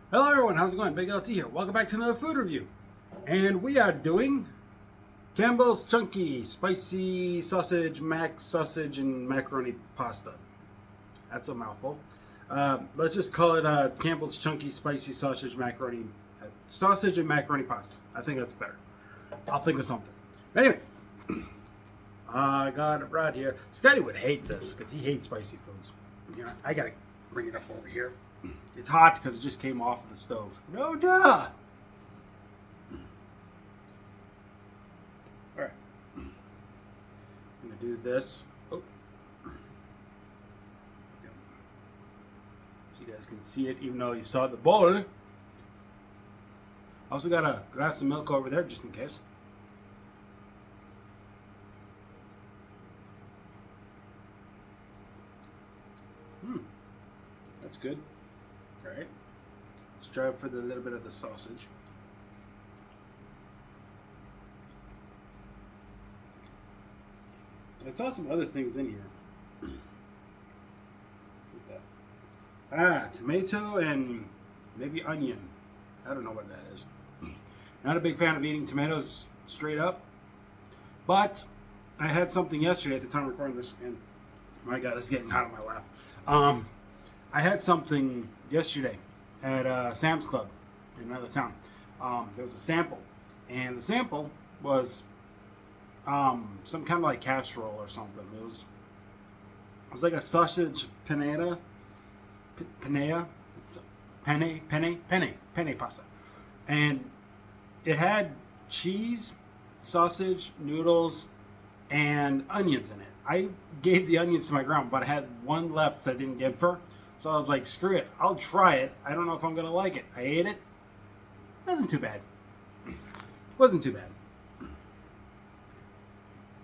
Hello everyone, how's it going? BigLT here. Welcome back to another food review. And we are doing Campbell's Chunky Spicy Sausage and Macaroni Pasta. That's a mouthful. Let's just call it Campbell's Chunky Spicy Sausage and Macaroni Pasta. I think that's better. I'll think of something. Anyway, I got it right here. Scotty would hate this because he hates spicy foods. You know, I gotta bring it up over here. It's hot because it just came off of the stove. No duh! Alright. I'm going to do this. Oh. So you guys can see it even though you saw the bowl. I also got a glass of milk over there just in case. That's good. Alright. Let's try for the little bit of the sausage. I saw some other things in here. Tomato and maybe onion. I don't know what that is. Not a big fan of eating tomatoes straight up. But I had something yesterday at the time of recording this, and my God, it's getting hot on my lap. I had something yesterday at Sam's Club in another town. There was a sample, and the sample was some kind of like casserole or something. It was like a sausage penne pasta, and it had cheese, sausage, noodles, and onions in it. I gave the onions to my grandma, but I had one left so I didn't give her. So I was like, screw it, I'll try it. I don't know if I'm going to like it. I ate it. Wasn't too bad. Wasn't too bad.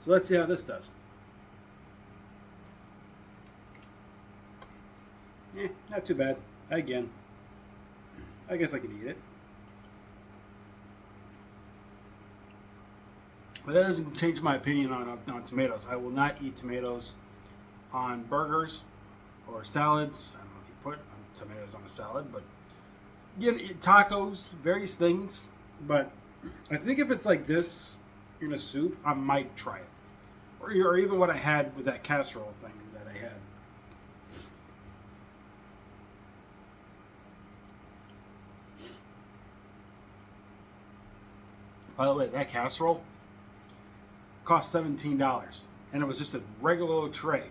So let's see how this does. Not too bad. Again, I guess I can eat it. But that doesn't change my opinion on tomatoes. I will not eat tomatoes on burgers or salads. I don't know if you put tomatoes on a salad, but tacos, various things. But I think if it's like this in a soup, I might try it. Or even what I had with that casserole thing that I had. By the way, that casserole cost $17, and it was just a regular old tray.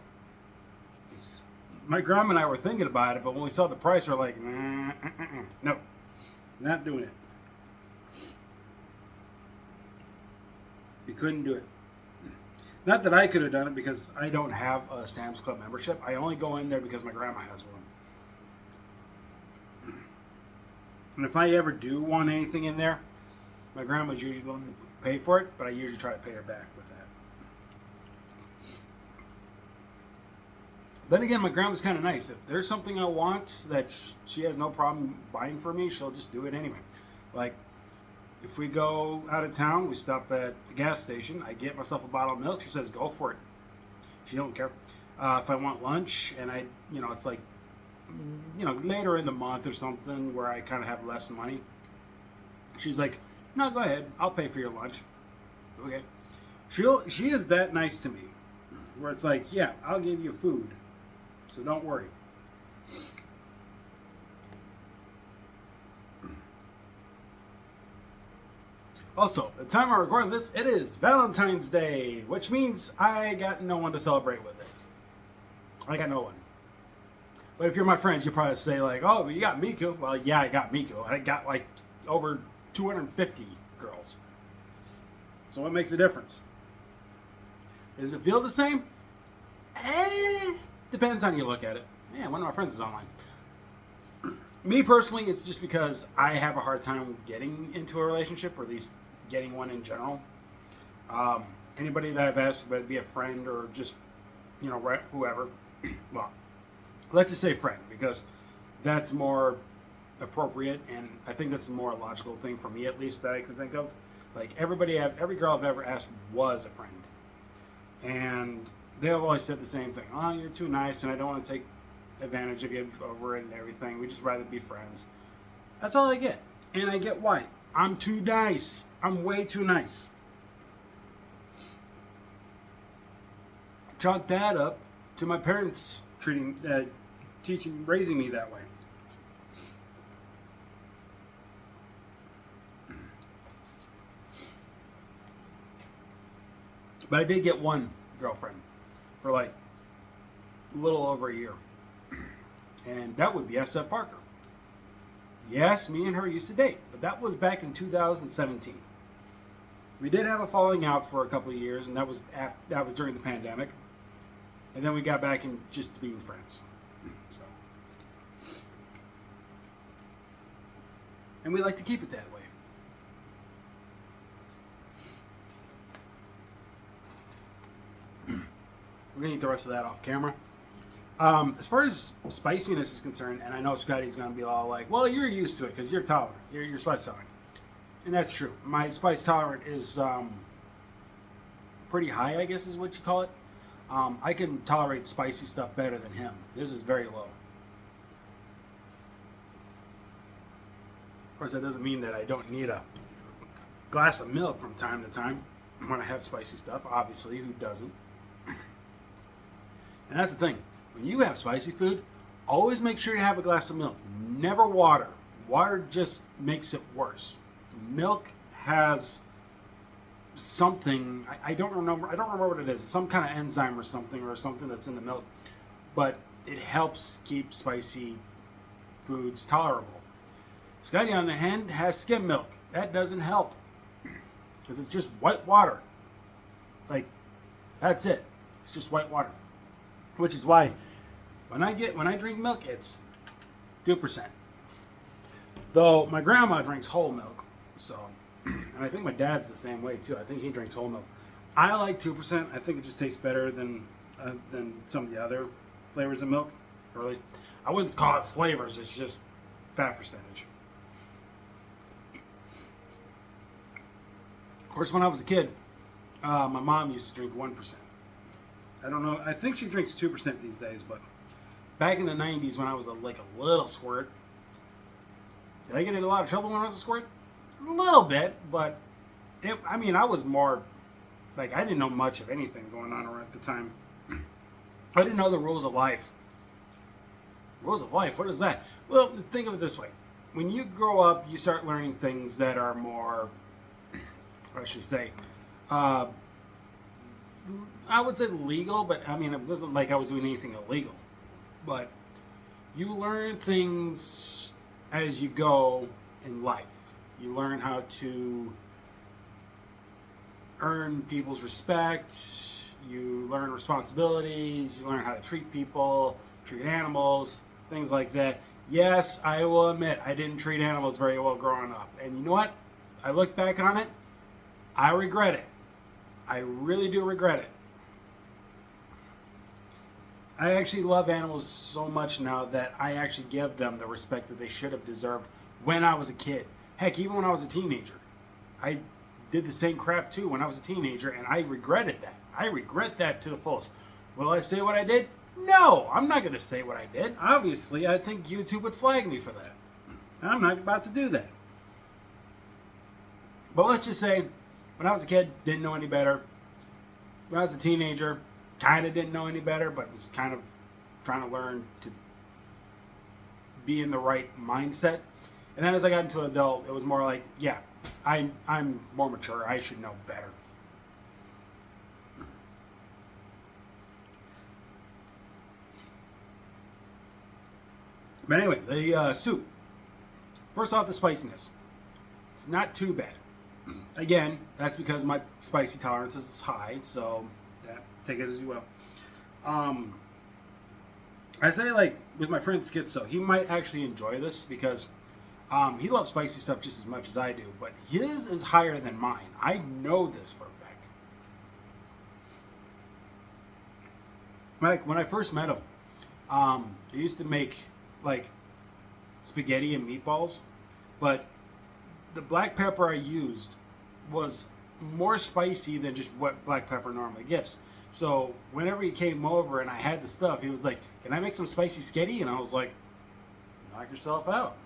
My grandma and I were thinking about it, but when we saw the price, we're like, no, not doing it. You couldn't do it. Not that I could have done it because I don't have a Sam's Club membership. I only go in there because my grandma has one. And if I ever do want anything in there, my grandma's usually willing to pay for it, but I usually try to pay her back with that. Then again, my grandma's kind of nice. If there's something I want that she has no problem buying for me, she'll just do it anyway. Like, if we go out of town, we stop at the gas station, I get myself a bottle of milk, she says, go for it. She don't care. If I want lunch, and it's like, later in the month or something where I kind of have less money, she's like, no, go ahead, I'll pay for your lunch. Okay. She is that nice to me, where it's like, yeah, I'll give you food, so don't worry. Also, the time I'm recording this, it is Valentine's Day, which means I got no one to celebrate with it. I got no one. But if you're my friends, you'll probably say like, oh, you got Miku. Well, yeah, I got Miku. I got like over 250 girls. So what makes a difference? Does it feel the same? Depends on how you look at it. Yeah, one of my friends is online. Me personally, it's just because I have a hard time getting into a relationship, or at least getting one in general. Anybody that I've asked, whether it be a friend or just, whoever, well, let's just say friend, because that's more appropriate, and I think that's a more logical thing for me, at least, that I can think of. Like, every girl I've ever asked was a friend, and they've always said the same thing. Oh, you're too nice, and I don't want to take advantage of you over it and everything. We just rather be friends. That's all I get. And I get why. I'm too nice. I'm way too nice. Chalk that up to my parents raising me that way. But I did get one girlfriend for like a little over a year. And that would be SF Parker. Yes, me and her used to date, but that was back in 2017. We did have a falling out for a couple of years, and that was during the pandemic. And then we got back in just being friends. So. And we like to keep it that way. We're going to eat the rest of that off camera. As far as spiciness is concerned, and I know Scotty's going to be all like, well, you're used to it because you're tolerant. You're spice tolerant. And that's true. My spice tolerant is pretty high, I guess is what you call it. I can tolerate spicy stuff better than him. This is very low. Of course, that doesn't mean that I don't need a glass of milk from time to time when I have spicy stuff. Obviously, who doesn't? And that's the thing. When you have spicy food, always make sure you have a glass of milk. Never water. Water just makes it worse. Milk has something, I don't remember what it is. It's some kind of enzyme or something that's in the milk. But it helps keep spicy foods tolerable. Scotty, on the hand, has skim milk. That doesn't help. Because it's just white water. Like, that's it. It's just white water. Which is why when I drink milk, it's 2%. Though my grandma drinks whole milk, so, and I think my dad's the same way too. I think he drinks whole milk. I like 2%. I think it just tastes better than some of the other flavors of milk, or at least I wouldn't call it flavors. It's just fat percentage. Of course, when I was a kid, my mom used to drink 1%. I don't know. I think she drinks 2% these days, but back in the 90s when I was a little squirt, did I get in a lot of trouble when I was a squirt? A little bit, but I was more, I didn't know much of anything going on at the time. I didn't know the rules of life. Rules of life, what is that? Well, think of it this way. When you grow up, you start learning things that are more, I should say, I would say legal, but it wasn't like I was doing anything illegal. But you learn things as you go in life. You learn how to earn people's respect. You learn responsibilities. You learn how to treat people, treat animals, things like that. Yes, I will admit I didn't treat animals very well growing up. And you know what? I look back on it. I regret it. I really do regret it. I actually love animals so much now that I actually give them the respect that they should have deserved when I was a kid. Heck, even when I was a teenager. I did the same crap too when I was a teenager, and I regretted that. I regret that to the fullest. Will I say what I did? No, I'm not going to say what I did. Obviously, I think YouTube would flag me for that. I'm not about to do that. But let's just say, when I was a kid, didn't know any better. When I was a teenager, kind of didn't know any better, but was kind of trying to learn to be in the right mindset. And then as I got into adult, it was more like, yeah, I'm more mature. I should know better. But anyway, the soup. First off, the spiciness. It's not too bad. Again, that's because my spicy tolerance is high, so yeah, take it as you will. I say, with my friend Schizo, he might actually enjoy this because he loves spicy stuff just as much as I do, but his is higher than mine. I know this for a fact. When I first met him, I used to make, spaghetti and meatballs, but the black pepper I used was more spicy than just what black pepper normally gives. So whenever he came over and I had the stuff, he was like, "Can I make some spicy sketty?" And I was like, "Knock yourself out."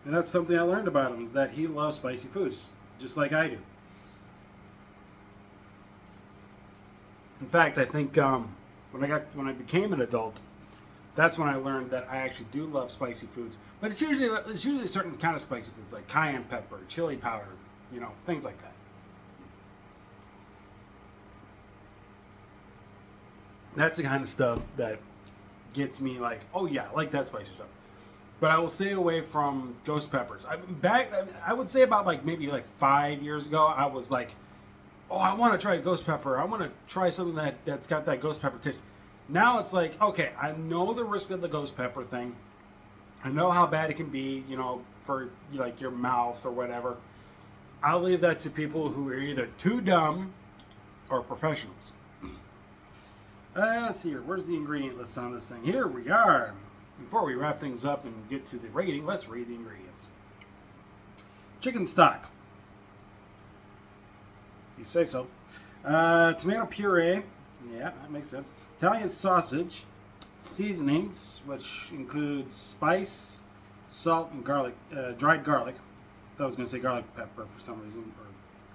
And that's something I learned about him, is that he loves spicy foods, just like I do. In fact, I think when I became an adult, that's when I learned that I actually do love spicy foods. But it's usually certain kind of spicy foods, like cayenne pepper, chili powder, things like that. That's the kind of stuff that gets me like, oh yeah, I like that spicy stuff. But I will stay away from ghost peppers. I would say about maybe 5 years ago, I was like, oh, I want to try a ghost pepper. I want to try something that's got that ghost pepper taste. Now it's like, okay, I know the risk of the ghost pepper thing. I know how bad it can be, for your mouth or whatever. I'll leave that to people who are either too dumb or professionals. Let's see here. Where's the ingredient list on this thing? Here we are. Before we wrap things up and get to the rating, let's read the ingredients. Chicken stock. You say so. Tomato puree. Yeah, that makes sense. Italian sausage. Seasonings, which includes spice, salt, and garlic, dried garlic. I thought I was going to say garlic pepper for some reason,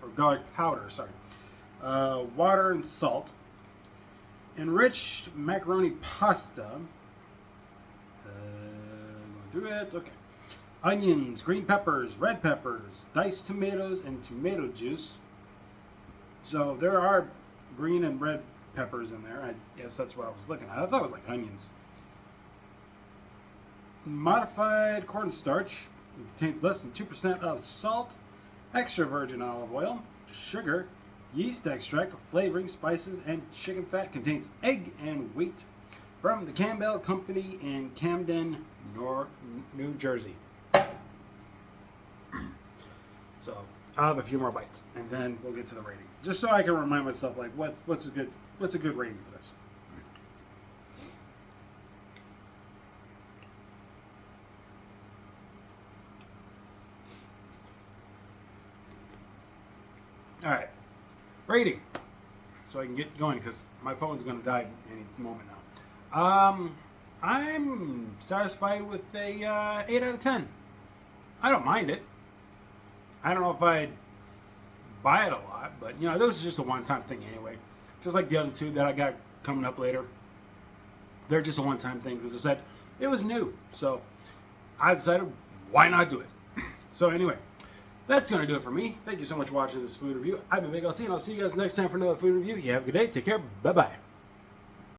or garlic powder, sorry. Water and salt. Enriched macaroni pasta. Going through it. Okay. Onions, green peppers, red peppers, diced tomatoes, and tomato juice. So there are green and red peppers in there. I guess that's what I was looking at. I thought it was like onions. Modified cornstarch. It contains less than 2% of salt, extra virgin olive oil, sugar, yeast extract, flavoring, spices, and chicken fat. Contains egg and wheat. From the Campbell Company in Camden, New Jersey. So I'll have a few more bites, and then we'll get to the rating. Just so I can remind myself, what's a good rating for this. All right, rating. So I can get going because my phone's going to die any moment now. I'm satisfied with a 8 out of 10. I don't mind it. I don't know if I'd buy it a lot, but this was just a one-time thing anyway. Just like the other two that I got coming up later. They're just a one-time thing because I said it was new. So I decided, why not do it? So anyway, that's going to do it for me. Thank you so much for watching this food review. I've been BigLT, and I'll see you guys next time for another food review. You have a good day. Take care. Bye-bye.